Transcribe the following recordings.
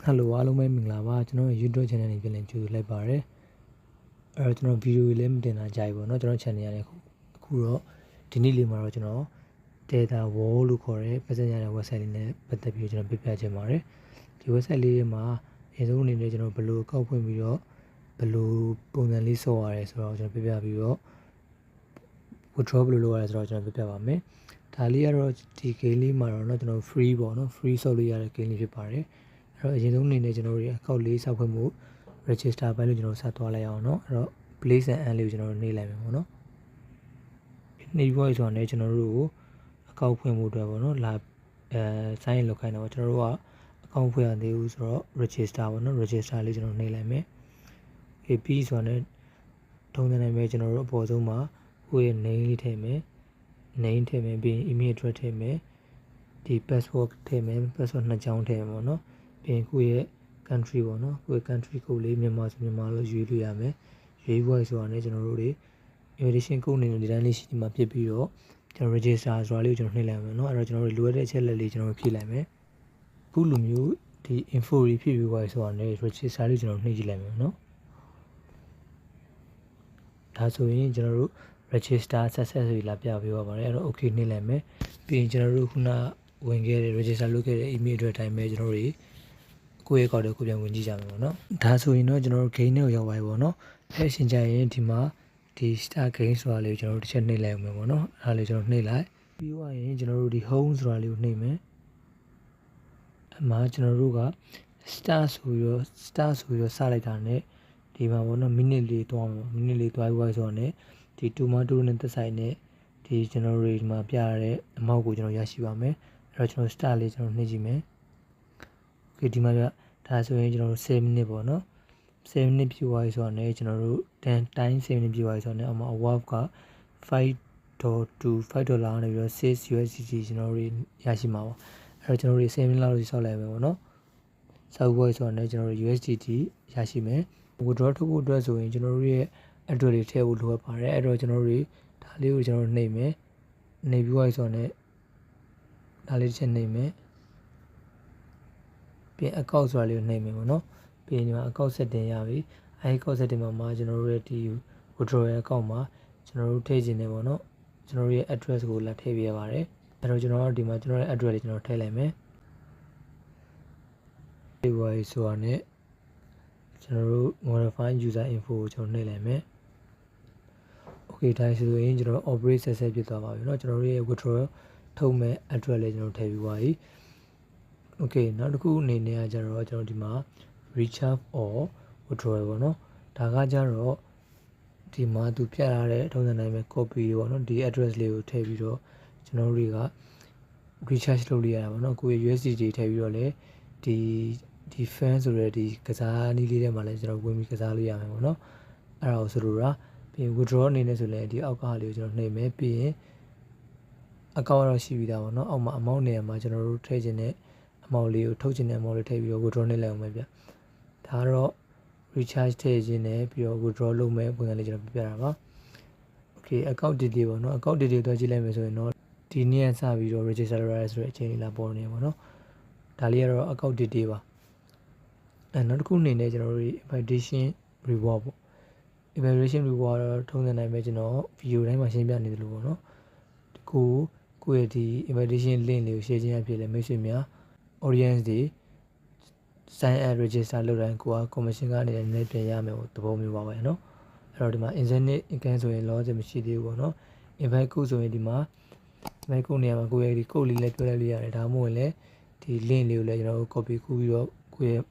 Hello အားလုံးပဲမင်္ဂလာပါကျွန်တော် YouTube channel နေပြန်လည်ကြိုဆိုလိုက်ပါရစေအဲ့တော့ကျွန်တော်ဗီဒီယိုလေးမတင်တာကြာပြီပေါ့နော်ကျွန်တော် channel ရတယ်အခုတော့ဒီနေ့လေးမှာတော့ကျွန်တော် tether wall လို့ခေါ်တဲ့ပတ်စံရတဲ့ website လေးနဲ့ပတ်သက်ပြီးကျွန်တော်ပြပြချင်ပါတယ်ဒီ website လေးမှာအရင်ဆုံးအနေနဲ့ကျွန်တော်ဘယ်လိုကောက်ဖွင့်ပြီးတော့ဘယ်လိုပုံစံလေးဆော့ရတယ်ဆိုတော့ကျွန်တော်ပြပြပြီးတော့ withdraw ဘယ်လိုလုပ်ရလဲဆိုတော့ကျွန်တော်ပြပြပါမယ်ဒါလေးကတော့ဒီ game လေးမှာတော့เนาะကျွန်တော် free ပေါ့เนาะ free ဆော့လို့ရတဲ့ game လေးဖြစ်ပါတယ်အဲ့တော့အရင်ဆုံးအနေနဲ့ကျွန်တော်တို့အကောင့်လေးစောက်ခွင့်မှု register ပိုင်းလို့ကျွန်တော်ဆက်သွားလိုက်အောင်เนาะအဲ့တော့ place and end လေးကိုကျွန်တော်တို့နှိပ်လိုက်မယ်ပေါ့เนาะနှိပ်ဖို့ဆိုတော့လည်းကျွန်တော်တို့ကိုအကောင့်ဖွင့်မှုအတွက်ပေါ့เนาะလာsign in လုပ်ခိုင်းတော့ကျွန်တော်တို့ကအကောင့်ဖွင့်ရသေးဘူးဆိုတော့ register ပေါ့เนาะ register လေးကျွန်တော်နှိပ်လိုက်မယ် AP ဆိုတော့လည်းထုံးတဲ့နာမည်ကျွန်တော်တို့အပေါ်ဆုံးမှာကိုယ့်ရဲ့ name လေးထည့်မယ် name ထည့်မယ်ပြီးရင် email address ထည့်မယ်ဒီ password ထည့်မယ် password နှစ်ကြောင်းထည့်မယ်ပေါ့เนาะပြီးရင်ကိုယ့်ရဲ့ country ပေါ့နော်ကိုယ့်ရဲ့ country code လေးမြန်မာဆိုမြန်မာလို့ရွေးလို့ရမယ်ရွေးဖို့ဆိုတာလည်းကျွန်တော်တို့တွေ invitation code အနေနဲ့ဒီတိုင်းလေးရှိဒီမှာပြစ်ပြီးတော့ကျွန်တော် register ဆိုတာလေးကိုကျွန်တော်နှိပ်လိုက်မယ်နော်အဲ့တော့ကျွန်တော်တို့လိုအပ်တဲ့အချက်လက်လေးကျွန်တော်ဖြည့်လိုက်မယ်အခုလိုမျိုးဒီ info တွေဖြည့်ပြီးသွားဆိုတာလည်း register လေးကျွန်တော်နှိပ်ကြည့်လိုက်မယ်နော်ဒါဆိုရင်ကျွန်တော်တို့ register success တွေလာပြပေးပါပါတယ်အဲ့တော့ okay နှိပ်လိုက်မယ်ပြီးရင်ကျွန်တော်တို့ခုနဝင်ခဲ့တဲ့ register လုပ်ခဲ့တဲ့ email address တိုင်းပဲကျွန်တော်တို့ကိုယ့်ရဲ့ကောက်တဲ့ကိုပြန်ဝင်ကြည့်ကြမယ်ပေါ့နော်ဒါဆိုရင်တော့ကျွန်တော်တို့ gain နဲ့ရောက်ပါပြီပေါ့နော်အဲ့ရှင်ကြရင်ဒီမှာဒီ start gain ဆိုတာလေးကိုကျွန်တော်တို့တစ်ချက်နှိပ်လိုက်အောင်ပေါ့နော်အဲ့ဒါလေးကျွန်တော်နှိပ်လိုက်ပြီးသွားရင်ကျွန်တော်တို့ဒီ home ဆိုတာလေးကိုနှိပ်မယ်အမှကျွန်တော်တို့က start ဆိုပြီးတော့စလိုက်တာနဲ့ဒီမှာပေါ့နော် minute လေးတွားမယ် minute လေးတွားပြီးဆိုတော့ ਨੇ ဒီ tomato နဲ့သက်ဆိုင်တဲ့ဒီကျွန်တော်တို့ဒီမှာပြရတဲ့အမောက်ကိုကျွန်တော်ရရှိပါမယ်အဲ့တော့ကျွန်တော် start လေးကျွန်တော်နှိပ်ကြည့်မယ်โอเคဒီမှာပြဒါဆိုရင်ကျွန်တော်တို့7 minute ပေါ့နော်7 minute ပြည့်သွားပြီဆိုတော့ねကျွန်တော်တို့10 time 7 minute ပြည့်သွားပြီဆိုတော့ねအမှ work က$5 နဲ့ပြီးတော့6 USDT ကျွန်တော်တို့ရရှိမှာပေါ့အဲ့တော့ကျွန်တော်တို့7 minute လောက်စောက်လိုက်မယ်ပေါ့နော်စောက်ဖို့ဆိုတော့ねကျွန်တော်တို့ USDT ရရှိမယ် withdraw ထုတ်ဖို့အတွက်ဆိုရင်ကျွန်တော်တို့ရဲ့ address တွေထည့်ဖို့လိုအပ်ပါတယ်အဲ့တော့ကျွန်တော်တို့ဒါလေးကိုကျွန်တော်တို့နှိပ်မယ်နှိပ်ပြီးသွားပြီဆိုတော့ねဒါလေးတစ်ချက်နှိပ်မယ်ပြီးအကောင့်ဆိုတာလေးကိုနှိပ်မယ်ပေါ့နော်ပြီးရင်ဒီမှာအကောင့် setting ရပြီအဲဒီအကောင့် setting မှာကျွန်တော်တို့ရဲ့ဒီ withdrawal အကောင့်မှာကျွန်တော်တို့ထည့်ခြင်းနေပေါ့နော်ကျွန်တော်တို့ရဲ့ address ကိုလာထည့်ပေးရပါတယ်အဲ့တော့ကျွန်တော်တို့ဒီမှာကျွန်တော်ရဲ့ address လေးကျွန်တော်ထည့်လိုက်မယ်ဒီဝိုင်းဆိုတာနဲ့ကျွန်တော်တို့ modify user info ကိုကျွန်တော်နှိပ်လိုက်မယ် okay ဒါဆိုရင်ကျွန်တော် operate success ဖြစ်သွားပါပြီเนาะကျွန်တော်တို့ရဲ့ withdrawal ထုတ်မဲ့ address လေးကျွန်တော်ထည့်ပြီးသွားပြီokay နောက်တစ်ခုအနေနဲ့ကကျတော့ကျွန်တော်ဒီမှာ recharge or withdrawal ပေါ့နော်ဒါကကျတော့ဒီမှာသူပြထားတဲ့ထုံးစံတိုင်းပဲ copy ပေါ့နော်ဒီ address လေးကိုထည့်ပြီးတော့ကျွန်တော်တို့တွေက recharge လုပ်လို့ရတာပေါ့နော်ကိုယ့်ရဲ့ USDT ထည့်ပြီးတော့လည်းဒီ fan ဆိုတဲ့ဒီကစားနည်းလေးထဲမှာလည်းကျွန်တော်ဝင်ပြီးကစားလို့ရမယ်ပေါ့နော်အဲ့ဒါကိုဆိုလိုတာပြီးရင် withdraw အနေနဲ့ဆိုလည်းဒီအောက်ကဟာလေးကိုကျွန်တော်နှိပ်မယ်ပြီးရင်အကောင့်တော့ရှိပြီးသားပေါ့နော်အောက်မှာ amount နေရာမှာကျွန်တော်တို့ထည့်ခြင်းနဲ့အမောက်လေးကိုထုတ်ခြင်းနဲ့အမောက်လေးထည့်ပြီးတော့ withdraw နှိပ်လိုက်အောင်ပဲဗျဒါကတော့ recharge ထည့်ခြင်းနဲ့ပြီးတော့ withdraw လုပ်မဲ့ပုံစံလေးကျွန်တော်ပြပြတာပါ okay account detail ပေါ့နော် account detail တော့ကြည့်လိုက်မယ်ဆိုရင်တော့ဒီနေ့ကစပြီးတော့ register လုပ်ရဆိုတဲ့အချိန်လေးလာပေါ်နေပေါ့နော်ဒါလေးကတော့ account detail ပါနောက်တစ်ခုအနေနဲ့ကျွန်တော်တို့ invitation reward ပေါ့ invitation reward တော့ထုံးစံတိုင်းပဲကျွန်တော် video တိုင်းမှာရှင်းပြနေတယ်လို့ပေါ့နော်ကိုယ့်ရဲ့ဒီ invitation link လေးကို share ခြင်းအဖြစ်လဲမိတ်ဆွေများ audience တွေ sign up register လုပ်တိုင်းကိုက commission ကနေလည်းပြန်ရမယ်ပေါ့သဘောမျိုးပါပဲเนาะအဲ့တော့ဒီမှာ incentive income ဆိုရင် loss မရှိသေးဘူးပေါ့เนาะ invite code ဆိုရင်ဒီမှာ invite code နေရာမှာကိုယ့်ရဲ့ဒီ code လေးလည်းပြောလိုက်လို့ရတယ်ဒါမှမဟုတ်လည်းဒီ link လေးကိုလည်းကျွန်တော်တို့ copy ခုပြီးတော့ကိုယ့်ရဲ့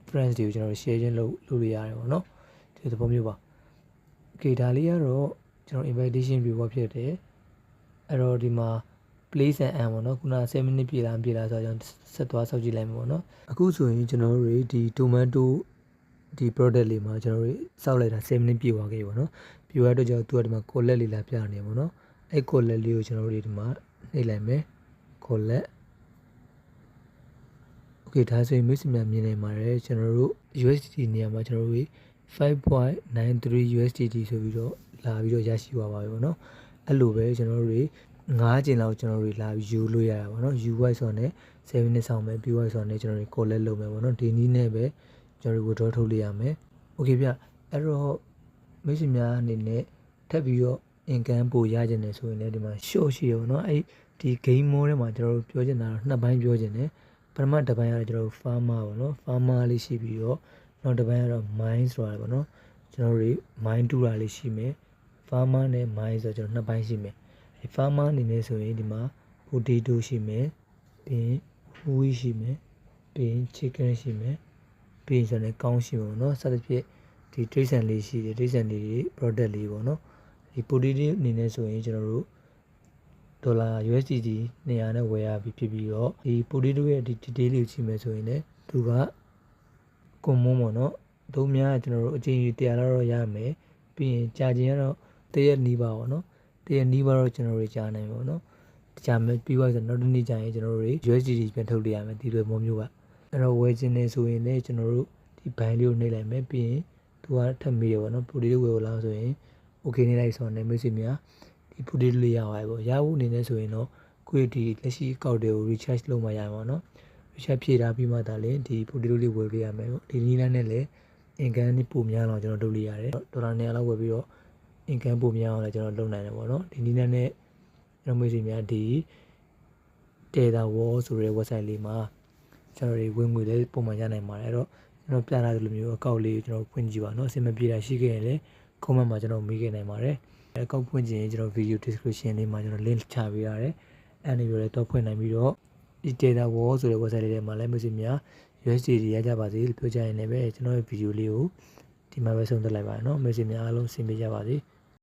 friends တွေကိုကျွန်တော်တို့ share ခြင်းလုပ်လို့ရတယ်ပေါ့เนาะဒီသဘောမျိုးပါ okay ဒါလေးကတော့ကျွန်တော် invitation reward ဖြစ်တယ်အဲ့တော့ဒီမှာ place and end ပေါ့နော်ခုန7 minute ပြည့်လားဆိုတော့ကျွန်တော်ဆက်သွားစောင့်ကြည့်လိုက်မယ်ပေါ့နော်အခုဆိုရင်ကျွန်တော်တို့ဒီ tomato ဒီ product လေးမှာကျွန်တော်တို့စောင့်လိုက်တာ7 minute ပြည့်သွားခဲ့ပြီပေါ့နော်ပြည့်သွားတော့ကျွန်တော်သူကဒီမှာ collect လေးလာပြနေပေါ့နော်အဲ့ collect လေးကိုကျွန်တော်တို့ဒီမှာနှိပ်လိုက်မယ် collect okay ဒါဆိုရင်မိတ်ဆွေများမြင်နေပါတယ်ကျွန်တော်တို့ USDT နေရာမှာကျွန်တော်တို့ 5.93 USDT ဆိုပြီးတော့လာပြီးတော့ရရှိသွားပါပြီပေါ့နော်အဲ့လိုပဲကျွန်တော်တို့9ကျင်လောက်ကျွန်တော်တို့လာယူလို့ရတာပေါ့နော် UI ဆိုတော့ね7 minutes ဆောင်မယ်ပြီးသွားဆိုတော့ကျွန်တော်တို့ collect လုပ်မယ်ပေါ့နော်ဒီနည်းနဲ့ပဲကျွန်တော်တို့ withdraw ထုတ်လိုက်ရမယ် okay ဗျအဲ့တော့မိတ်ဆွေများအနေနဲ့ထပ်ပြီးတော့ income ပိုရခြင်းတယ်ဆိုရင်လည်းဒီမှာ short ရှိရပေါ့နော်အဲ့ဒီ game mode ထဲမှာကျွန်တော်တို့ပြောချင်တာတော့နှစ်ပိုင်းပြောချင်တယ်ပထမတစ်ပိုင်းကတော့ကျွန်တော်တို့ farmer ပေါ့နော် farmer လေးရှိပြီးတော့နောက်တစ်ပိုင်းကတော့ mine ဆိုတာပေါ့နော်ကျွန်တော်တို့ mine တူတာလေးရှိမယ် farmer နဲ့ mine ဆိုတော့ကျွန်တော်နှစ်ပိုင်းရှိမယ်ဒီ farmer အနေနဲ့ဆိုရင်ဒီမှာ potato ရှိမယ်ပြီးရင် wheat ရှိမယ်ပြီးရင် chicken ရှိမယ်ပြီးရင်ဆိုရင်ကောင်းရှိမယ်ပေါ့နော်စသဖြင့်ဒီတိရစ္ဆာန်လေးရှိတယ်တိရစ္ဆာန်လေး product လေးပေါ့နော်ဒီ potato အနေနဲ့ဆိုရင်ကျွန်တော်တို့ဒေါ်လာ USDT 200နဲ့ဝယ်ရပြီးဖြစ်ပြီးတော့ဒီ potato ရဲ့ဒီ detail လေးကိုကြည့်မယ်ဆိုရင်လည်းသူကကွန်မွန်းပေါ့နော်တို့များကျွန်တော်တို့အချိန်ကြီး100လောက်တော့ရမယ်ပြီးရင်ကြာခြင်းကတော့တရက်နီးပါပေါ့နော်တရက်နီးပါတော့ကျွန်တော်တို့ကြာနိုင်ပါပေါ့နော်ကြာမယ်ပြီးသွားဆိုတော့နောက်တစ်နေ့ကြာရင်ကျွန်တော်တို့ USDT ပြန်ထုတ်လိုက်ရမယ်ဒီလိုမျိုးကအဲ့တော့ဝယ်ခြင်းနေဆိုရင်လည်းကျွန်တော်တို့ဒီဘိုင်းလေးကိုနှိပ်လိုက်မယ်ပြီးရင်သူကထပ်မိရပေါ့နော် potato ဝယ်လာဆိုရင် okay နေလိုက်ဆိုတော့မိတ်ဆွေများဒီ potato လေးရပါတယ်ပေါ့ရဖို့အနေနဲ့ဆိုရင်တော့ကိုယ့်ဒီလက်ရှိအကောင့်တွေကို recharge လုပ်မှရမှာเนาะ recharge ဖြည့်ထားပြီးမှဒါလည်းဒီ potato လေးဝယ်ပေးရမယ်ပေါ့ဒီနည်းလမ်းနဲ့လည်း income นี่ပိုများအောင်ကျွန်တော်လုပ်လို့ရတယ်ဒေါ်လာ200လောက်ဝယ်ပြီးတော့ income ပိုများအောင်လည်းကျွန်တော်လုပ်နိုင်တယ်ပေါ့เนาะဒီနည်းလမ်းနဲ့ကျွန်တော်မိတ်ဆွေများဒီ tether wall ဆိုတဲ့ website လေးမှာကျွန်တော်တွေဝင်ငွေလည်းပုံမှန်ရနိုင်ပါတယ်အဲ့တော့ကျွန်တော်ပြထားတဲ့လိုမျိုးအကောင့်လေးကိုကျွန်တော်ဖွင့်ကြည့်ပါเนาะအဆင်မပြေတာရှိခဲ့ရင်လည်း comment မှာကျွန်တော်မေးခဲ့နိုင်ပါတယ်အကောင့်ဖွင့်ခြင်းကျွန်တော် video description လေးမှာကျွန်တော် link ချပေးရတယ်အဲ့ဒီလိုလည်းတော့ဖွင့်နိုင်ပြီးတော့ဒီ tether wall ဆိုတဲ့ website လေးထဲမှာလည်းမိတ်ဆွေများ USDT ရကြပါစေလို့ပြောကြရင်လည်းပဲကျွန်တော်ရဲ့ video လေးကိုဒီမှာပဲဆုံးသက်လိုက်ပါရနော်မိတ်ဆွေများအားလုံးဆင်ပြေကြပါစေ